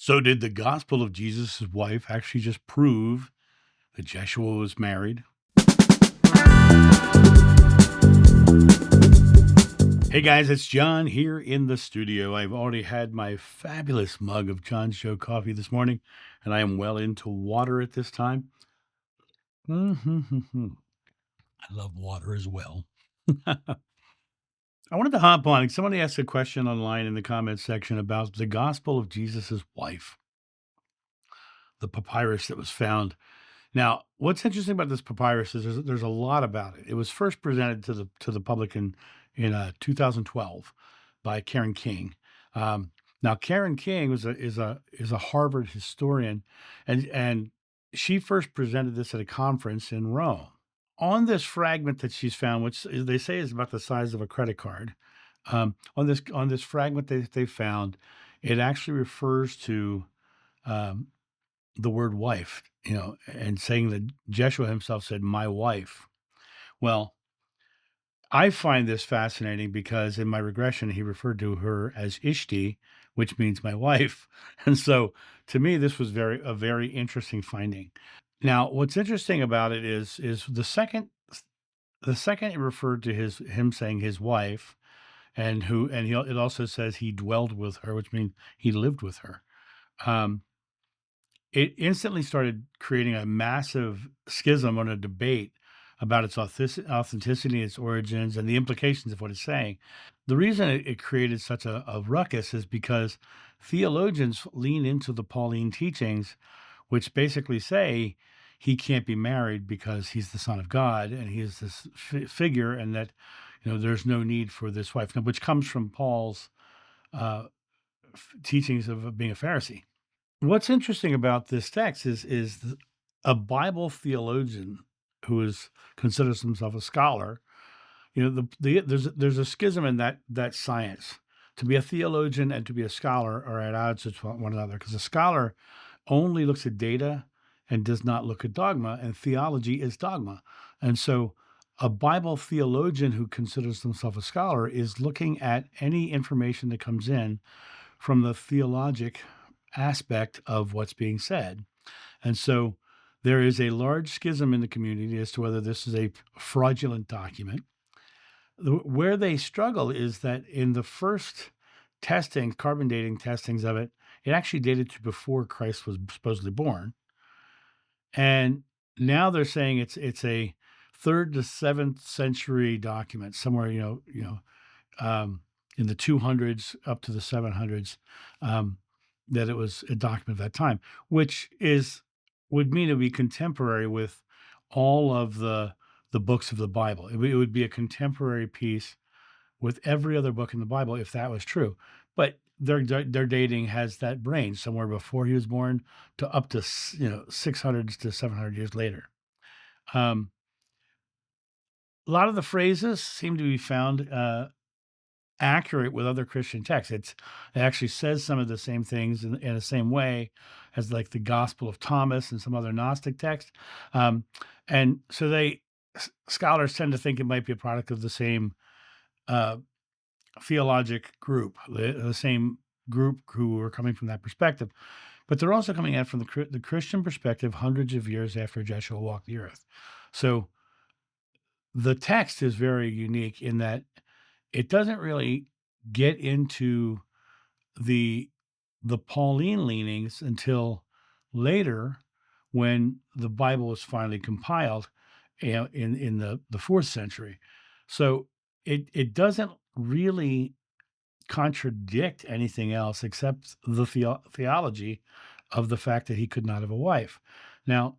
So did the gospel of Jesus' wife actually just prove that Jeshua was married? Hey guys, it's John here in the studio. I've already had my fabulous mug of John's Show coffee this morning, and I am well into water at this time. I love water as well. I wanted to hop on. Somebody asked a question online in the comments section about the gospel of Jesus' wife, the papyrus that was found. Now, what's interesting about this papyrus is there's a lot about it. It was first presented to the public in 2012 by Karen King. Now, Karen King is a Harvard historian, and she first presented this at a conference in Rome. On this fragment that she's found, which they say is about the size of a credit card, on this fragment they found, it actually refers to um, the word wife, and saying that Jeshua himself said, "My wife." Well, I find this fascinating because in my regression, he referred to her as Ishti, which means my wife. And so to me, this was a very interesting finding. Now, what's interesting about it is the second it referred to him saying his wife, it also says he dwelled with her, which means he lived with her. Um, it instantly started creating a massive schism on a debate about its authenticity, its origins, and the implications of what it's saying. The reason it created such a ruckus is because theologians lean into the Pauline teachings, which basically say he can't be married because he's the Son of God and he is this figure, and that there's no need for this wife, now, which comes from Paul's uh, teachings of being a Pharisee. What's interesting about this text is a Bible theologian who considers himself a scholar. There's a schism in that science. To be a theologian and to be a scholar are at odds with one another, because a scholar only looks at data and does not look at dogma, and theology is dogma. And so a Bible theologian who considers himself a scholar is looking at any information that comes in from the theologic aspect of what's being said. And so there is a large schism in the community as to whether this is a fraudulent document. Where they struggle is that in the first testing, carbon dating testings of it, it actually dated to before Christ was supposedly born. And now they're saying it's a 3rd to 7th century document, somewhere in the 200s up to the 700s, that it was a document of that time, which would mean it would be contemporary with all of the books of the Bible. It would be a contemporary piece with every other book in the Bible if that was true. But their dating has that range somewhere before he was born to up to 600 to 700 years later. Um, a lot of the phrases seem to be found accurate with other Christian texts. It actually says some of the same things in the same way as like the Gospel of Thomas and some other Gnostic texts. And so scholars tend to think it might be a product of the same uh, theologic group, the same group who are coming from that perspective. But they're also coming at from the Christian perspective hundreds of years after Joshua walked the earth. So the text is very unique in that it doesn't really get into the Pauline leanings until later, when the Bible was finally compiled, in the 4th century. So it doesn't really contradict anything else except the theology of the fact that he could not have a wife. Now,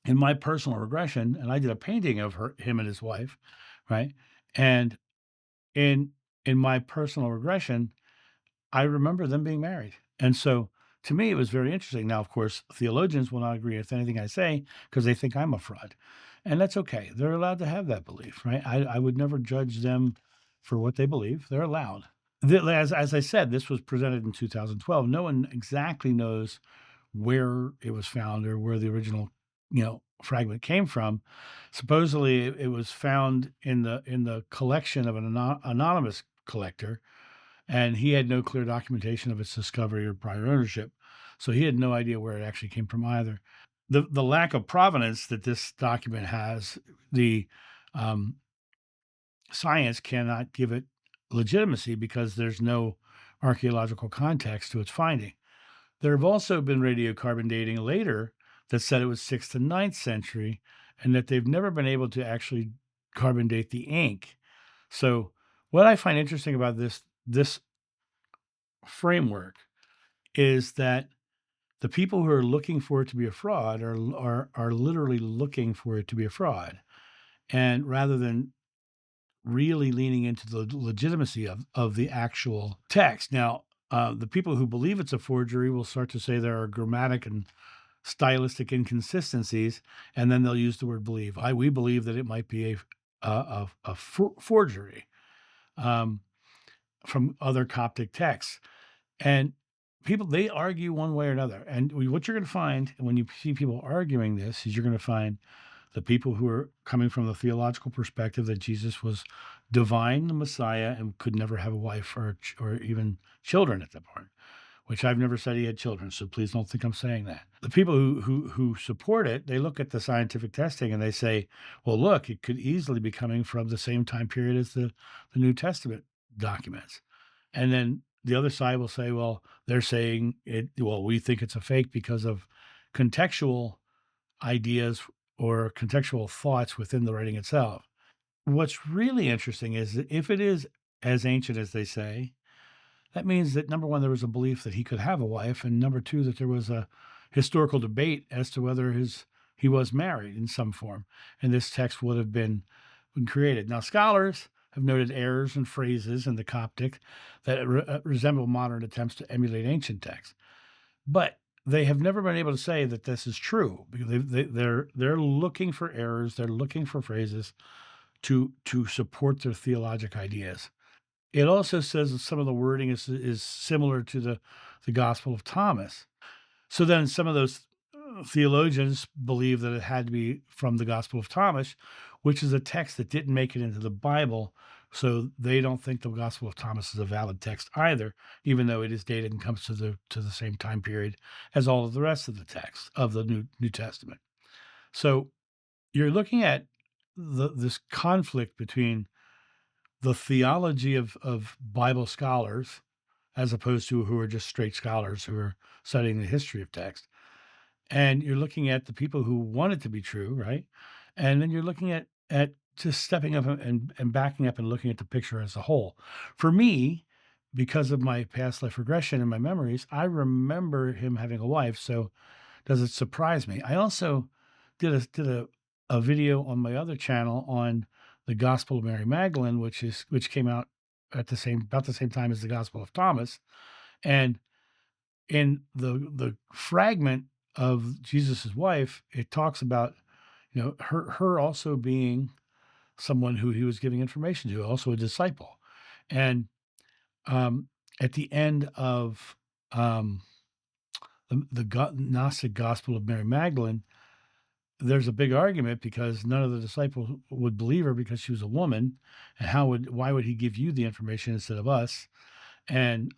in my personal regression, and I did a painting of him and his wife, right? And in my personal regression, I remember them being married. And so to me, it was very interesting. Now, of course, theologians will not agree with anything I say because they think I'm a fraud. And that's okay. They're allowed to have that belief, right? I would never judge them for what they believe. They're allowed. As I said, this was presented in 2012. No one exactly knows where it was found or where the original, fragment came from. Supposedly, it was found in the collection of an anonymous collector, and he had no clear documentation of its discovery or prior ownership. So he had no idea where it actually came from either. The lack of provenance that this document has, the um, science cannot give it legitimacy because there's no archaeological context to its finding. There have also been radiocarbon dating later that said it was 6th to 9th century, and that they've never been able to actually carbon date the ink. So, what I find interesting about this framework is that the people who are looking for it to be a fraud are literally looking for it to be a fraud, and rather than really leaning into the legitimacy of the actual text. Now, the people who believe it's a forgery will start to say there are grammatic and stylistic inconsistencies, and then they'll use the word believe. We believe that it might be a forgery um, from other Coptic texts, and people they argue one way or another. And what you're going to find when you see people arguing this is you're going to find the people who are coming from the theological perspective that Jesus was divine, the Messiah, and could never have a wife or even children at that point, which I've never said he had children, so please don't think I'm saying that. The people who support it, they look at the scientific testing and they say, well, look, it could easily be coming from the same time period as the New Testament documents. And then the other side will say, well, they're saying it, well, we think it's a fake because of contextual ideas or contextual thoughts within the writing itself. What's really interesting is that if it is as ancient as they say, that means that number one, there was a belief that he could have a wife, and number two, that there was a historical debate as to whether he was married in some form, and this text would have been created. Now, scholars have noted errors and phrases in the Coptic that resemble modern attempts to emulate ancient texts, but they have never been able to say that this is true because they're looking for errors, they're looking for phrases to support their theologic ideas. It also says that some of the wording is similar to the Gospel of Thomas. So then some of those theologians believe that it had to be from the Gospel of Thomas, which is a text that didn't make it into the Bible. So they don't think the Gospel of Thomas is a valid text either, even though it is dated and comes to the same time period as all of the rest of the texts of the New Testament. So you're looking at this conflict between the theology of Bible scholars, as opposed to who are just straight scholars who are studying the history of text. And you're looking at the people who want it to be true, right? And then you're looking at just stepping up and backing up and looking at the picture as a whole. For me, because of my past life regression and my memories, I remember him having a wife. So does it surprise me? I also did a video on my other channel on the Gospel of Mary Magdalene, which came out at about the same time as the Gospel of Thomas. And in the fragment of Jesus's wife, it talks about, her also being someone who he was giving information to, also a disciple. And at the end of the Gnostic Gospel of Mary Magdalene, there's a big argument because none of the disciples would believe her because she was a woman, and why would he give you the information instead of us? And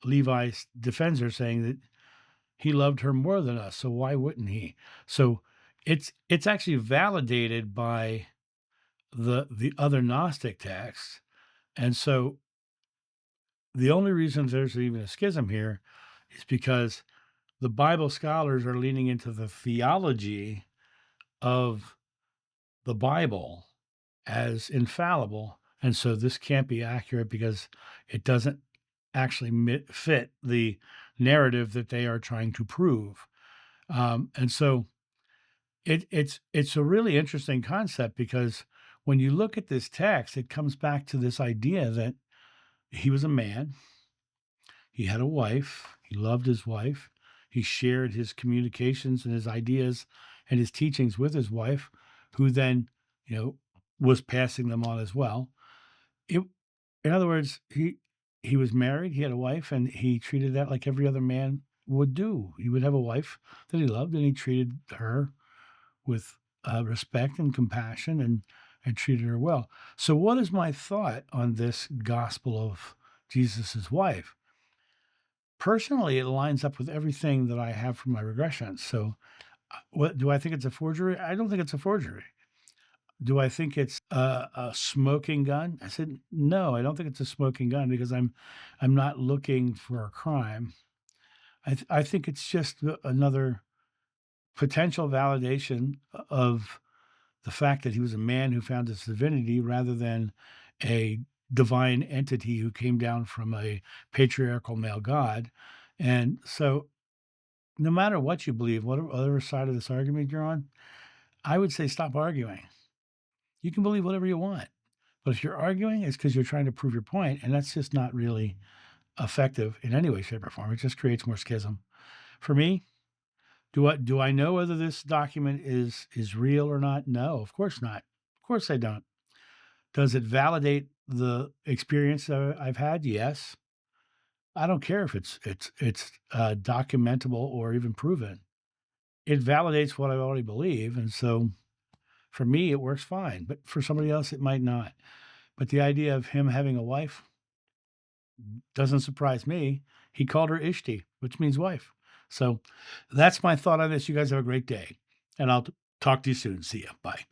Levi defends her, saying that he loved her more than us, so why wouldn't he? So it's actually validated by the other Gnostic texts, and so the only reason there's even a schism here is because the Bible scholars are leaning into the theology of the Bible as infallible, and so this can't be accurate because it doesn't actually fit the narrative that they are trying to prove. And so it's a really interesting concept because when you look at this text, it comes back to this idea that he was a man, he had a wife, he loved his wife, he shared his communications and his ideas and his teachings with his wife, who then, was passing them on as well. It, in other words, he was married, he had a wife, and he treated that like every other man would do. He would have a wife that he loved, and he treated her with respect and compassion and treated her well. So, what is my thought on this Gospel of Jesus's wife. Personally, it lines up with everything that I have from my regressions. So, what do I think it's a forgery? I don't think it's a forgery. Do I think it's a smoking gun? I said, no, I don't think it's a smoking gun because I'm not looking for a crime. I think it's just another potential validation of the fact that he was a man who found his divinity rather than a divine entity who came down from a patriarchal male god. And so, no matter what you believe, whatever side of this argument you're on, I would say stop arguing. You can believe whatever you want, but if you're arguing, it's because you're trying to prove your point, and that's just not really effective in any way, shape, or form. It just creates more schism. For me, do I know whether this document is real or not? No, of course not. Of course I don't. Does it validate the experience that I've had? Yes. I don't care if it's documentable or even proven. It validates what I already believe, and so for me, it works fine, but for somebody else, it might not. But the idea of him having a wife doesn't surprise me. He called her Ishti, which means wife. So that's my thought on this. You guys have a great day, and I'll talk to you soon. See ya. Bye.